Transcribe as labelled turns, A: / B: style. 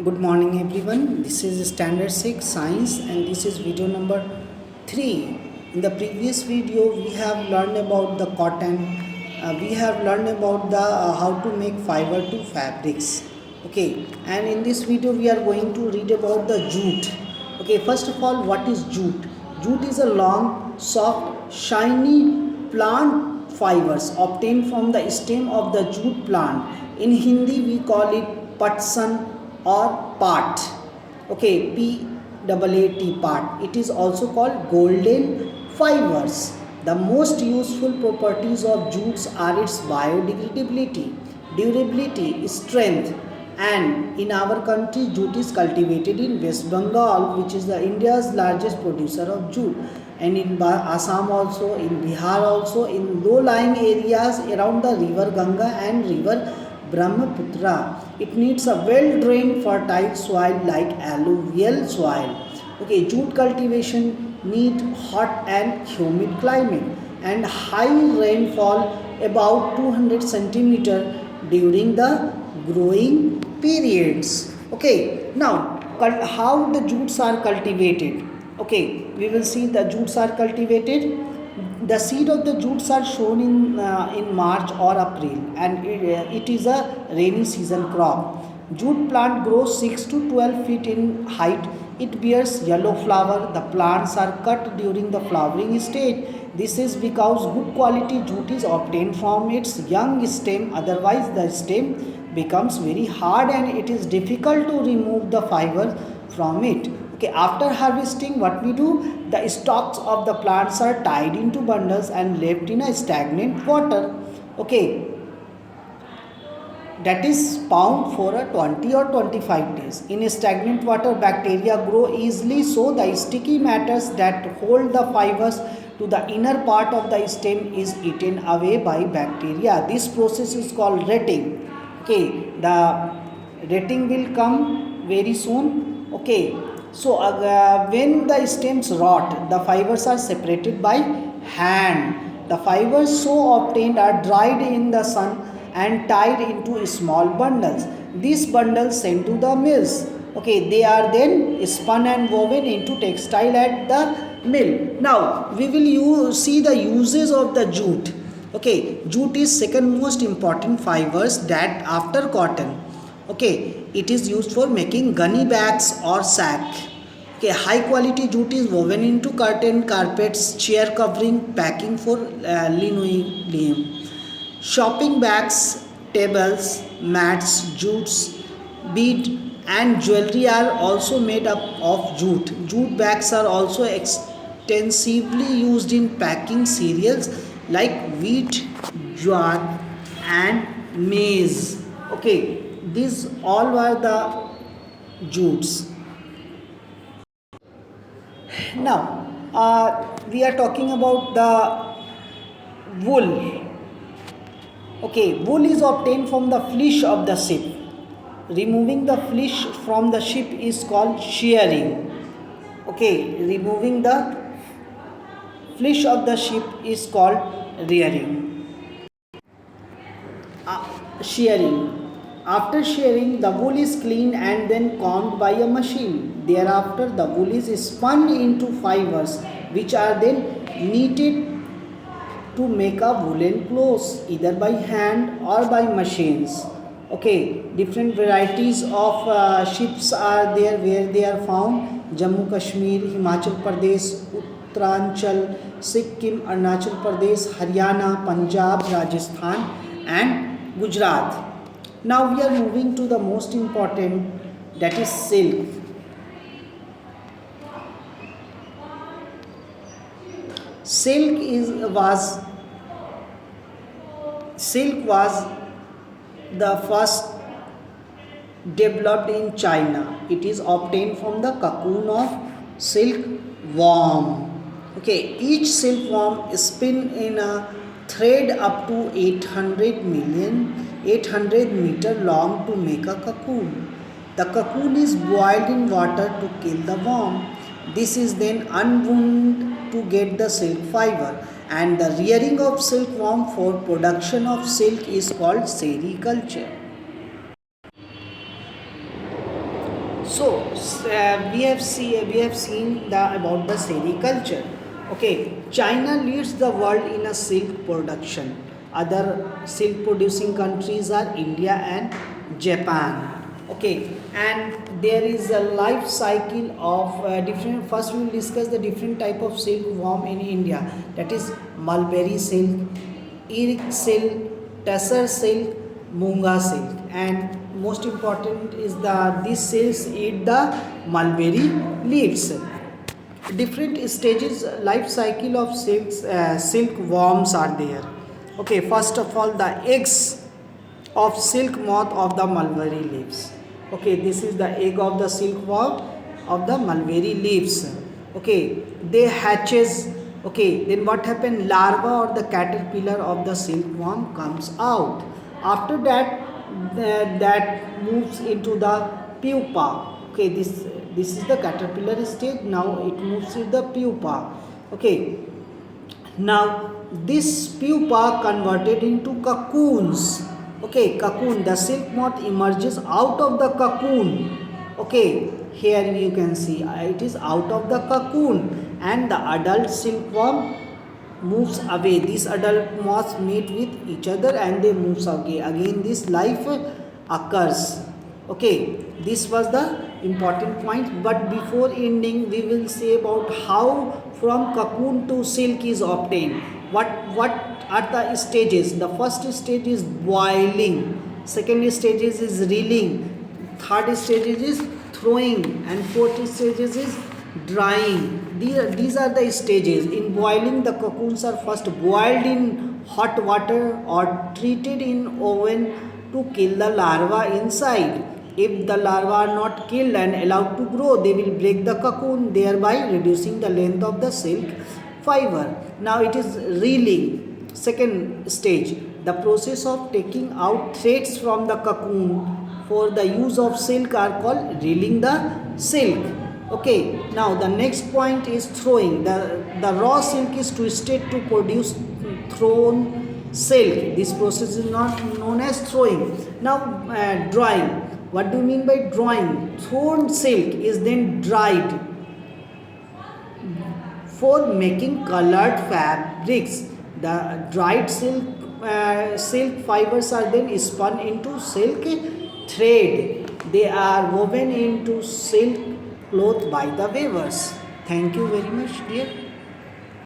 A: Good morning everyone. This is Standard 6 Science and this is video number 3. In the previous video we have learned about the cotton. We have learned about the how to make fiber to fabrics. Okay, and in this video we are going to read about the jute. Okay, first of all, what is jute? Jute is a long, soft, shiny plant fibers obtained from the stem of the jute plant. In Hindi we call it patsan or part. Okay, PAAT part. It is also called golden fibers. The most useful properties of jutes are its biodegradability, durability, strength, and in our country jute is cultivated in West Bengal, which is the India's largest producer of jute, and in Assam also, in Bihar also, in low-lying areas around the river Ganga and river Brahmaputra. It needs a well-drained fertile soil like alluvial soil. Okay, jute cultivation need hot and humid climate and high rainfall about 200 centimeter during the growing periods. Okay, now how the jutes are cultivated. Okay, we will see the jutes are cultivated. The seed of the jutes are sown in March or April, and it is a rainy season crop. Jute plant grows 6 to 12 feet in height. It bears yellow flower. The plants are cut during the flowering stage. This is because good quality jute is obtained from its young stem. Otherwise, the stem becomes very hard and it is difficult to remove the fibers from it. Okay, after harvesting, what we do? The stalks of the plants are tied into bundles and left in a stagnant water. Okay, that is pound for a 20 or 25 days. In stagnant water, bacteria grow easily, so the sticky matters that hold the fibers to the inner part of the stem is eaten away by bacteria. This process is called retting. Okay, the retting will come very soon. Okay, so when the stems rot, the fibers are separated by hand. The fibers so obtained are dried in the sun and tied into small bundles. These bundles sent to the mills. Okay, they are then spun and woven into textile at the mill. Now we will see the uses of the jute. Okay, jute is second most important fibers that after cotton. Okay, it is used for making gunny bags or sack. Okay, high quality jute is woven into curtain, carpets, chair covering, packing for linoleum. Shopping bags, tables, mats, jutes, bead and jewelry are also made up of jute. Jute bags are also extensively used in packing cereals like wheat, jowar and maize. Okay, these all are the jutes. Now, we are talking about the wool. Okay, wool is obtained from the fleece of the sheep. Removing the fleece from the sheep is called shearing. Okay, removing the fleece of the sheep is called rearing. Shearing. After shearing, the wool is cleaned and then combed by a machine. Thereafter, the wool is spun into fibers, which are then knitted to make a woolen clothes, either by hand or by machines. Okay, different varieties of ships are there where they are found. Jammu Kashmir, Himachal Pradesh, Uttaranchal, Sikkim, Arunachal Pradesh, Haryana, Punjab, Rajasthan and Gujarat. Now we are moving to the most important, that is silk. Silk was the first developed in China. It is obtained from the cocoon of silkworm. Okay, each silkworm is spin in a thread up to 800 meter long to make a cocoon. The cocoon is boiled in water to kill the worm. This is then unwound to get the silk fiber, and the rearing of silkworm for production of silk is called sericulture. We have seen about the sericulture. Okay, China leads the world in a silk production. Other silk producing countries are India and Japan. Okay, and there is a life cycle of different. First, we will discuss the different type of silkworm in India. That is mulberry silk, Erik silk, Tussar silk, Munga silk, and most important is the these silks eat the mulberry leaves. Different stages life cycle of silkworms are there. Okay, first of all, the eggs of silk moth of the mulberry leaves. Okay, this is the egg of the silkworm of the mulberry leaves. Okay, they hatches. Okay, then what happened? Larva or the caterpillar of the silkworm comes out. After that, that moves into the pupa. Okay, this is the caterpillar stage. Now it moves to the pupa. Okay, now this pupa converted into cocoons. Okay, cocoon, the silk moth emerges out of the cocoon. Okay, here you can see it is out of the cocoon, and the adult silkworm moves away. These adult moths meet with each other and they moves away. Again this life occurs. Okay, this was the important point, but before ending we will say about how from cocoon to silk is obtained. What are the stages? The first stage is boiling, second stage is reeling, third stage is throwing, and fourth stage is drying. These are the stages. In boiling, the cocoons are first boiled in hot water or treated in oven to kill the larva inside. If the larvae are not killed and allowed to grow, they will break the cocoon, thereby reducing the length of the silk fiber. Now it is reeling, second stage. The process of taking out threads from the cocoon for the use of silk are called reeling the silk. Okay, now the next point is throwing. The raw silk is twisted to produce thrown silk. This process is not known as throwing. Now drying. What do you mean by drying? Thrown silk is then dried for making colored fabrics. The dried silk fibers are then spun into silk thread. They are woven into silk cloth by the weavers. Thank you very much, dear.